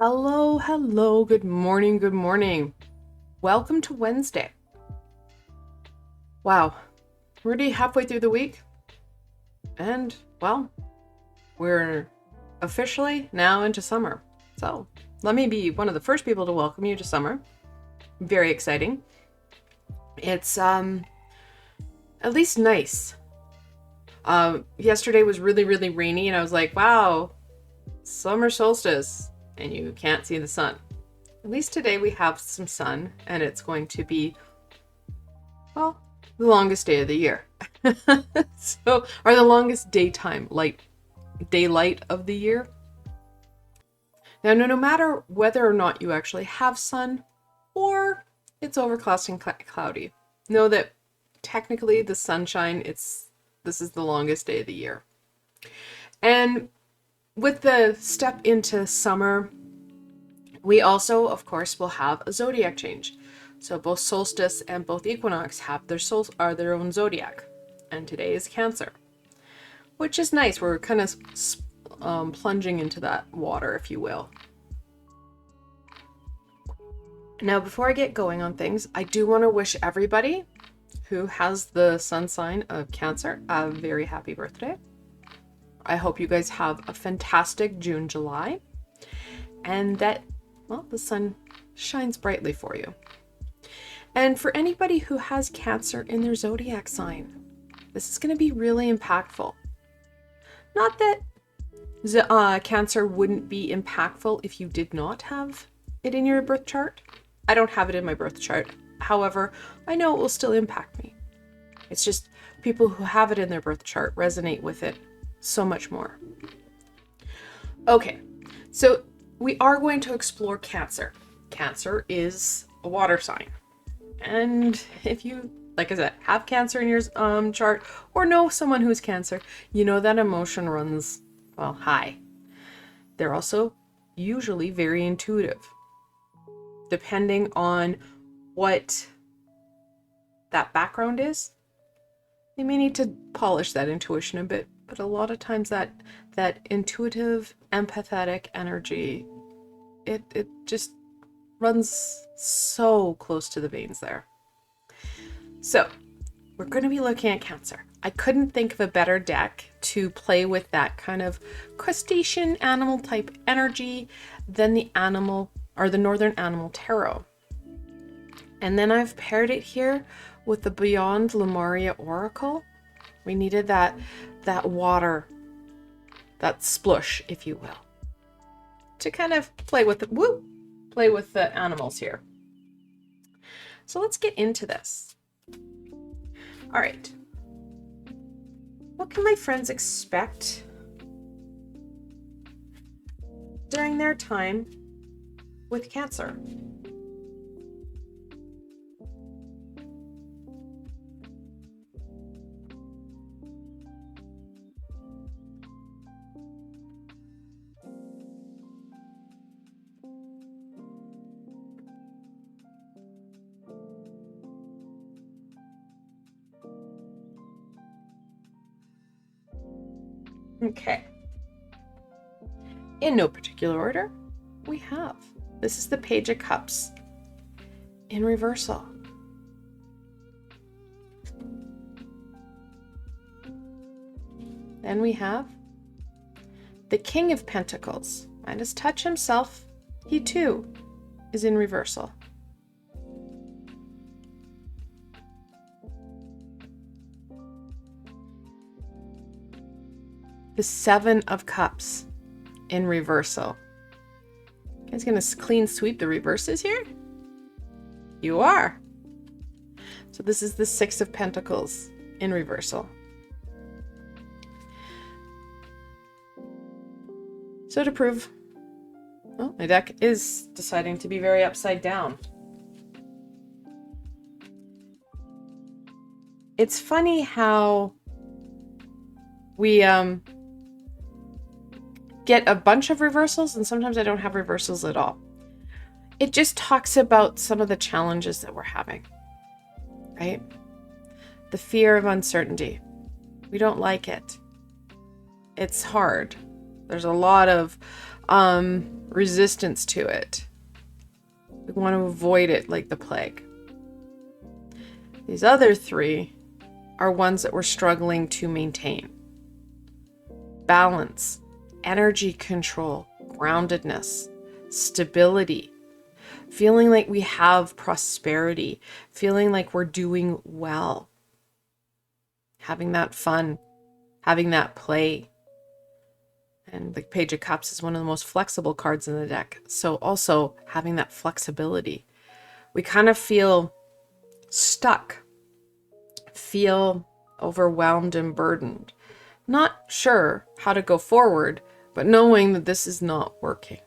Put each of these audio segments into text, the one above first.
Hello, hello, good morning, good morning. Welcome to Wednesday. Wow, we're already halfway through the week, and well, we're officially now into summer. So let me be one of the first people to welcome you to summer. Very exciting. It's at least nice. Yesterday was really, really rainy, and I was like, wow, summer solstice, and you can't see the sun. At least today we have some sun, and it's going to be, well, the longest day of the year. Or the longest daylight of the year. Now, no matter whether or not you actually have sun or it's overcast and cloudy, know that technically the sunshine, this is the longest day of the year. And with the step into summer, we also, of course, will have a zodiac change. So both solstice and both equinox have their own zodiac, and today is Cancer, which is nice. We're kind of plunging into that water, if you will. Now, before I get going on things, I do want to wish everybody who has the sun sign of Cancer a very happy birthday. I hope you guys have a fantastic June, July, and that, well, the sun shines brightly for you. And for anybody who has Cancer in their zodiac sign, this is going to be really impactful. Not that Cancer wouldn't be impactful if you did not have it in your birth chart. I don't have it in my birth chart. However, I know it will still impact me. It's just people who have it in their birth chart resonate with it so much more. Okay, so we are going to explore Cancer. Cancer is a water sign. And if you, like I said, have Cancer in your chart or know someone who's Cancer, you know that emotion runs, well, high. They're also usually very intuitive. Depending on what that background is, they may need to polish that intuition a bit, but a lot of times that intuitive, empathetic energy, it just runs so close to the veins there. So we're going to be looking at Cancer. I couldn't think of a better deck to play with that kind of crustacean animal type energy than the Northern Animal Tarot. And then I've paired it here with the Beyond Lumeria Oracle. We needed that water, that splush, if you will, to kind of play with the animals here. So let's get into this. All right. What can my friends expect during their time with Cancer? Okay. In no particular order, this is the Page of Cups in reversal. Then we have the King of Pentacles. Midas Touch himself, he too is in reversal. The Seven of Cups in reversal. You guys gonna clean sweep the reverses here? You are. So this is the Six of Pentacles in reversal. So to prove, well, my deck is deciding to be very upside down. It's funny how we get a bunch of reversals, and sometimes I don't have reversals at all. It just talks about some of the challenges that we're having, right? The fear of uncertainty. We don't like it. It's hard. There's a lot of resistance to it. We want to avoid it like the plague. These other three are ones that we're struggling to maintain. Balance, energy control, groundedness, stability, feeling like we have prosperity, feeling like we're doing well, having that fun, having that play. And the Page of Cups is one of the most flexible cards in the deck. So also having that flexibility. We kind of feel stuck, feel overwhelmed and burdened. Not sure how to go forward, but knowing that this is not working.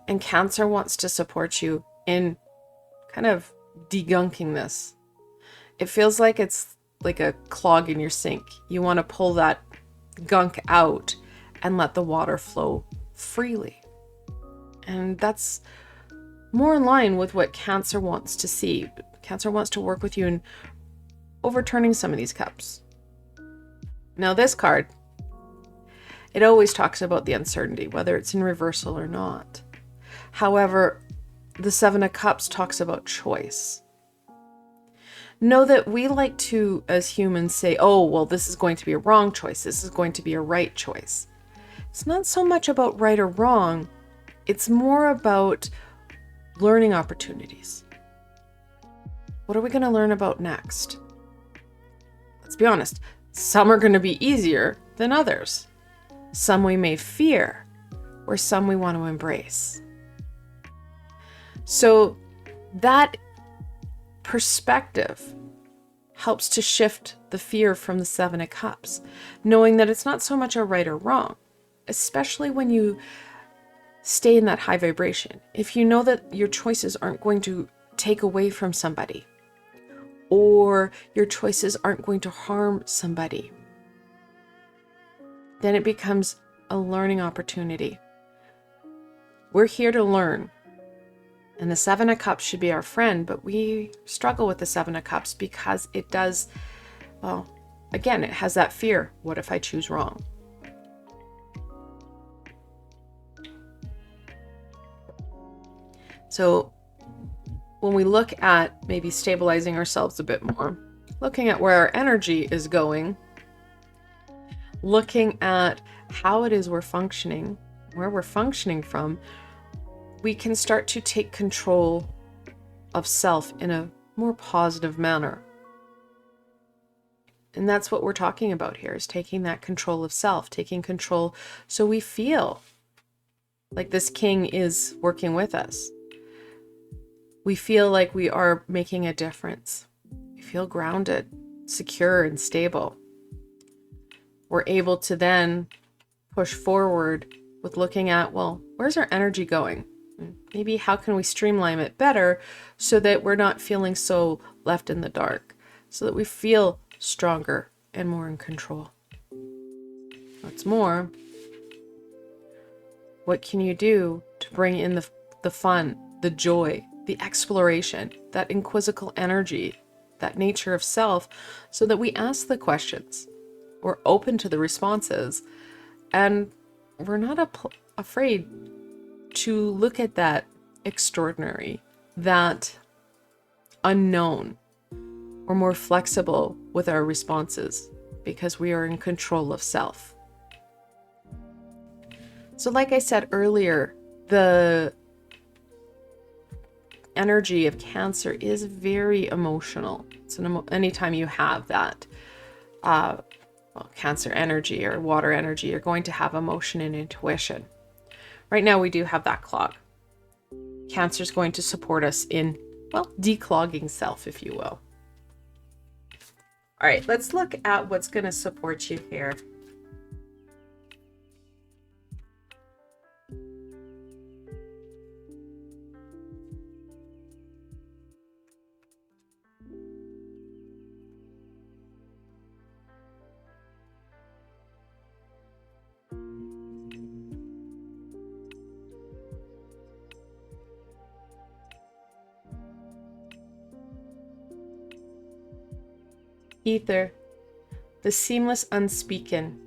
And Cancer wants to support you in kind of degunking this. It feels like it's like a clog in your sink. You want to pull that gunk out and let the water flow freely. And that's more in line with what Cancer wants to see. Cancer wants to work with you in overturning some of these cups. Now this card, it always talks about the uncertainty, whether it's in reversal or not. However, the Seven of Cups talks about choice. Know that we like to, as humans, say, oh, well, this is going to be a wrong choice. This is going to be a right choice. It's not so much about right or wrong. It's more about learning opportunities. What are we going to learn about next? Let's be honest. Some are going to be easier than others. Some we may fear, or some we want to embrace. So that perspective helps to shift the fear from the Seven of Cups, knowing that it's not so much a right or wrong, especially when you stay in that high vibration. If you know that your choices aren't going to take away from somebody, or your choices aren't going to harm somebody, then it becomes a learning opportunity. We're here to learn. And the Seven of Cups should be our friend, but we struggle with the Seven of Cups because it does, well, again, it has that fear. What if I choose wrong? So when we look at maybe stabilizing ourselves a bit more, looking at where our energy is going, looking at how it is we're functioning, where we're functioning from, we can start to take control of self in a more positive manner. And that's what we're talking about here, is taking that control of self, taking control so we feel like this king is working with us. We feel like we are making a difference. We feel grounded, secure, and stable. We're able to then push forward with looking at, well, where's our energy going? Maybe how can we streamline it better so that we're not feeling so left in the dark, so that we feel stronger and more in control. What's more, what can you do to bring in the fun, the joy, the exploration, that inquisitive energy, that nature of self, so that we ask the questions, we're open to the responses, and we're not afraid to look at that extraordinary, that unknown. We're more flexible with our responses because we are in control of self. So like I said earlier, the energy of Cancer is very emotional. So anytime you have that Cancer energy or water energy, you're going to have emotion and intuition. Right now we do have that clog. Cancer is going to support us in, well, declogging self, if you will. All right, let's look at what's going to support you here. Ether, the seamless unspeaken.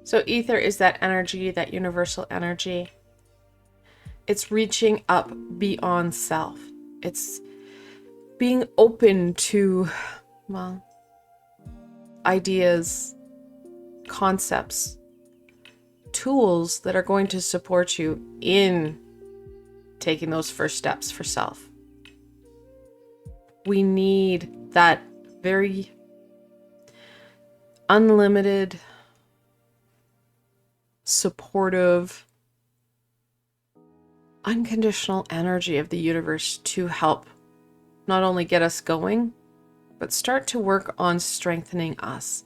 So ether is that energy, that universal energy. It's reaching up beyond self. It's being open to, well, ideas, concepts, tools that are going to support you in taking those first steps for self. We need that very unlimited, supportive, unconditional energy of the universe to help not only get us going, but start to work on strengthening us.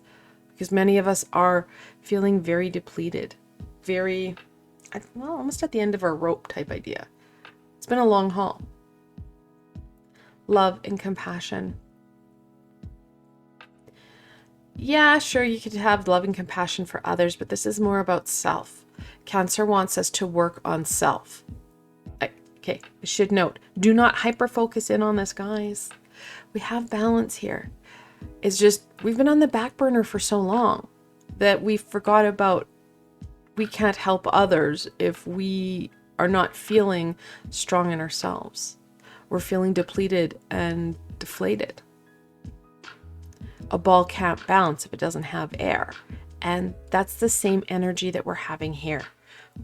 Because many of us are feeling very depleted, very, well, almost at the end of our rope type idea. It's been a long haul. Love and compassion. Yeah, sure, you could have love and compassion for others, but this is more about self. Cancer wants us to work on self. Okay, I should note, do not hyper-focus in on this, guys. We have balance here. It's just, we've been on the back burner for so long that we forgot about we can't help others if we are not feeling strong in ourselves. We're feeling depleted and deflated. A ball can't bounce if it doesn't have air. And that's the same energy that we're having here.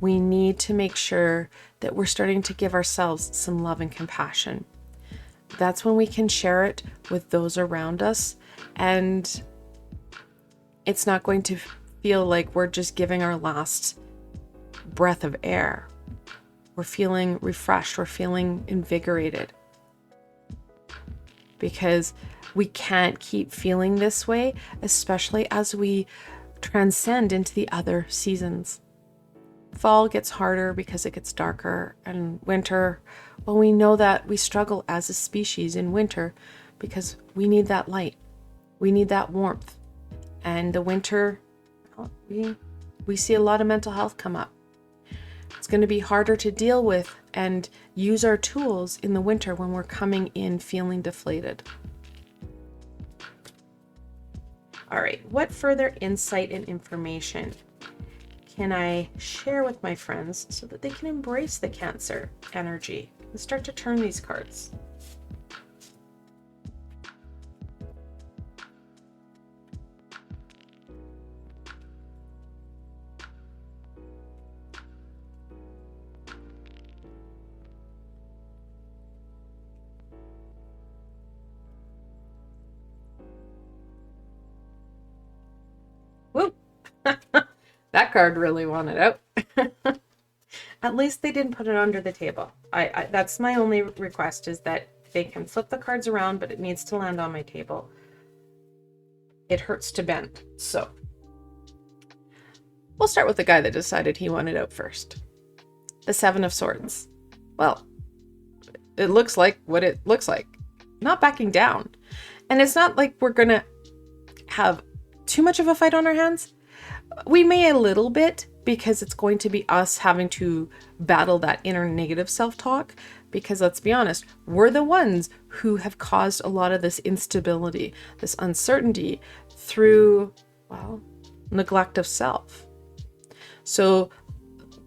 We need to make sure that we're starting to give ourselves some love and compassion. That's when we can share it with those around us, and it's not going to feel like we're just giving our last breath of air. We're feeling refreshed, we're feeling invigorated, because we can't keep feeling this way, especially as we transcend into the other seasons. Fall gets harder because it gets darker, and winter, well, we know that we struggle as a species in winter because we need that light. We need that warmth. And the winter, well, we see a lot of mental health come up. It's going to be harder to deal with and use our tools in the winter when we're coming in feeling deflated. All right, what further insight and information can I share with my friends so that they can embrace the Cancer energy and start to turn these cards? Woo! That card really wanted out. At least they didn't put it under the table. That's my only request, is that they can flip the cards around, but it needs to land on my table. It hurts to bend. So we'll start with the guy that decided he wanted out first. The Seven of Swords. Well, it looks like what it looks like. Not backing down. And it's not like we're going to have too much of a fight on our hands. We may a little bit, because it's going to be us having to battle that inner negative self-talk, because let's be honest, we're the ones who have caused a lot of this instability, this uncertainty through, well, neglect of self. So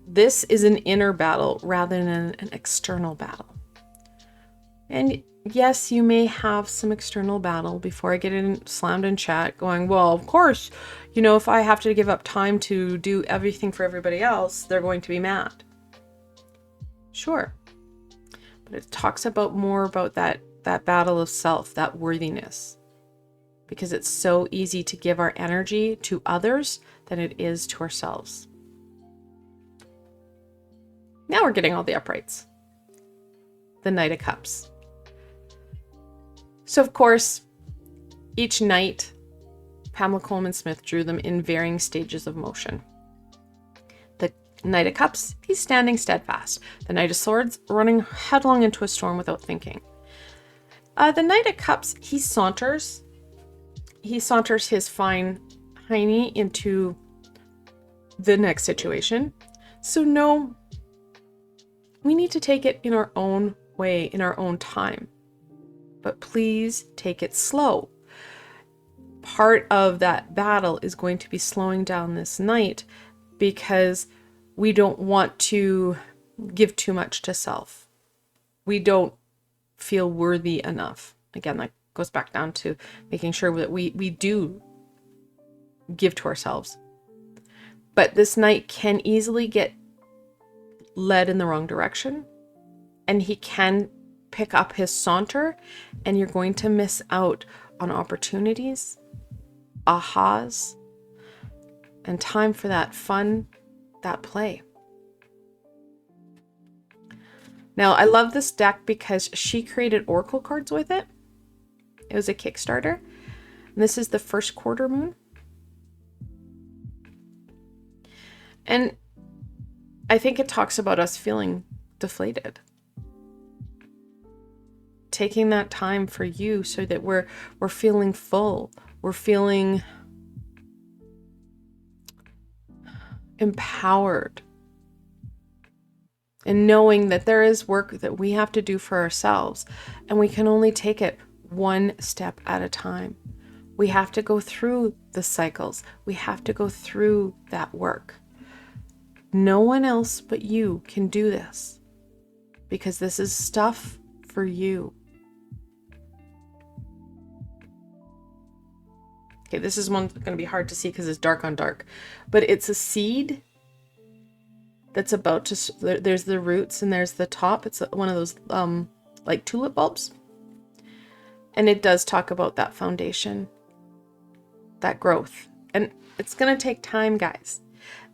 this is an inner battle rather than an external battle. And yes, you may have some external battle before I get in slammed in chat going, well, of course, you know, if I have to give up time to do everything for everybody else, they're going to be mad. Sure. But it talks about more about that battle of self, that worthiness. Because it's so easy to give our energy to others than it is to ourselves. Now we're getting all the uprights. The Knight of Cups. So, of course, each night, Pamela Coleman Smith drew them in varying stages of motion. The Knight of Cups, he's standing steadfast. The Knight of Swords, running headlong into a storm without thinking. The Knight of Cups, he saunters. He saunters his fine hiney into the next situation. So no, we need to take it in our own way, in our own time. But please take it slow. part of that battle is going to be slowing down this night because we don't want to give too much to self. We don't feel worthy enough. Again, that goes back down to making sure that we do give to ourselves. But this night can easily get led in the wrong direction, and he can pick up his saunter, and you're going to miss out on opportunities, ahas, and time for that fun, that play. Now, I love this deck because she created oracle cards with it. It was a Kickstarter. And this is the first quarter moon. And I think it talks about us feeling deflated. Taking that time for you so that we're feeling full. We're feeling empowered. And knowing that there is work that we have to do for ourselves, and we can only take it one step at a time. We have to go through the cycles. We have to go through that work. No one else but you can do this, because this is stuff for you. Okay, this is one that's going to be hard to see because it's dark on dark, but it's a seed that's about to, there's the roots and there's the top. It's one of those like tulip bulbs. And it does talk about that foundation, that growth. And it's going to take time, guys.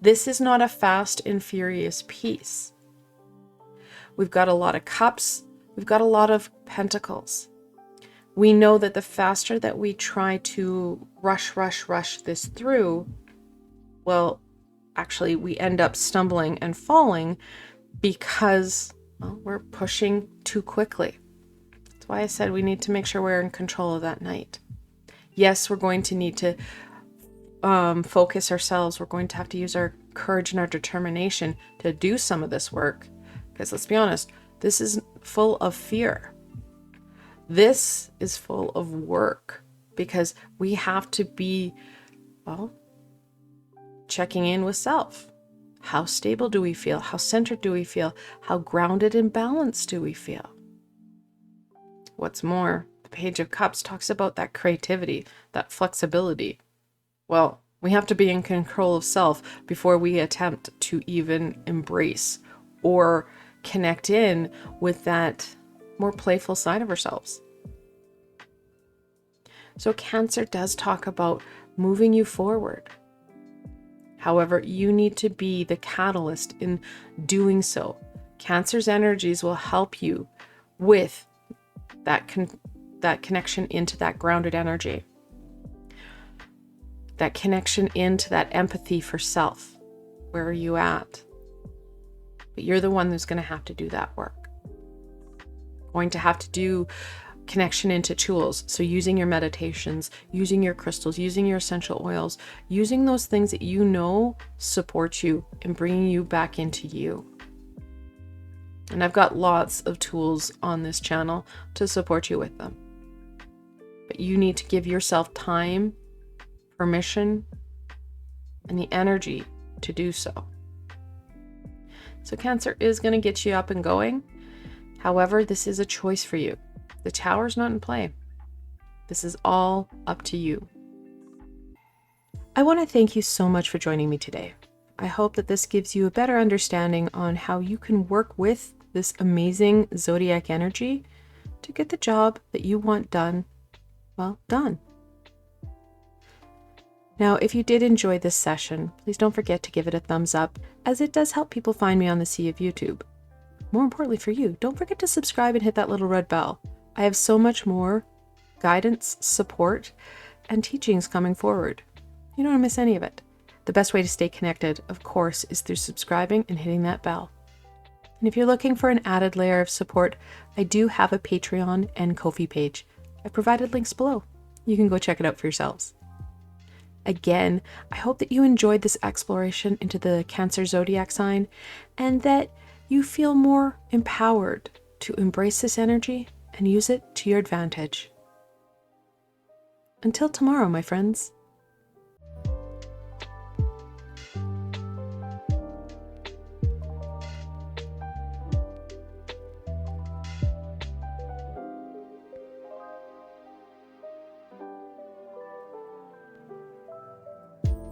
This is not a fast and furious piece. We've got a lot of cups. We've got a lot of pentacles. We know that the faster that we try to rush this through, well, actually, we end up stumbling and falling because, well, we're pushing too quickly. That's why I said we need to make sure we're in control of that night. Yes, we're going to need to focus ourselves. We're going to have to use our courage and our determination to do some of this work. Because let's be honest, this is full of fear. This is full of work because we have to be, well, checking in with self. How stable do we feel? How centered do we feel? How grounded and balanced do we feel? What's more, the Page of Cups talks about that creativity, that flexibility. Well, we have to be in control of self before we attempt to even embrace or connect in with that more playful side of ourselves. So Cancer does talk about moving you forward. However, you need to be the catalyst in doing so. Cancer's energies will help you with that connection into that grounded energy. That connection into that empathy for self. Where are you at? But you're the one who's going to have to do that work. Going to have to do connection into tools. So using your meditations, using your crystals, using your essential oils, using those things that you know support you and bringing you back into you. And I've got lots of tools on this channel to support you with them. But you need to give yourself time, permission, and the energy to do so. So Cancer is going to get you up and going. However, this is a choice for you. The Tower's not in play. This is all up to you. I want to thank you so much for joining me today. I hope that this gives you a better understanding on how you can work with this amazing zodiac energy to get the job that you want done, well, done. Now, if you did enjoy this session, please don't forget to give it a thumbs up, as it does help people find me on the sea of YouTube. More importantly for you, don't forget to subscribe and hit that little red bell. I have so much more guidance, support, and teachings coming forward. You don't want to miss any of it. The best way to stay connected, of course, is through subscribing and hitting that bell. And if you're looking for an added layer of support, I do have a Patreon and Ko-fi page. I've provided links below. You can go check it out for yourselves. Again, I hope that you enjoyed this exploration into the Cancer zodiac sign and that you feel more empowered to embrace this energy and use it to your advantage. Until tomorrow, my friends.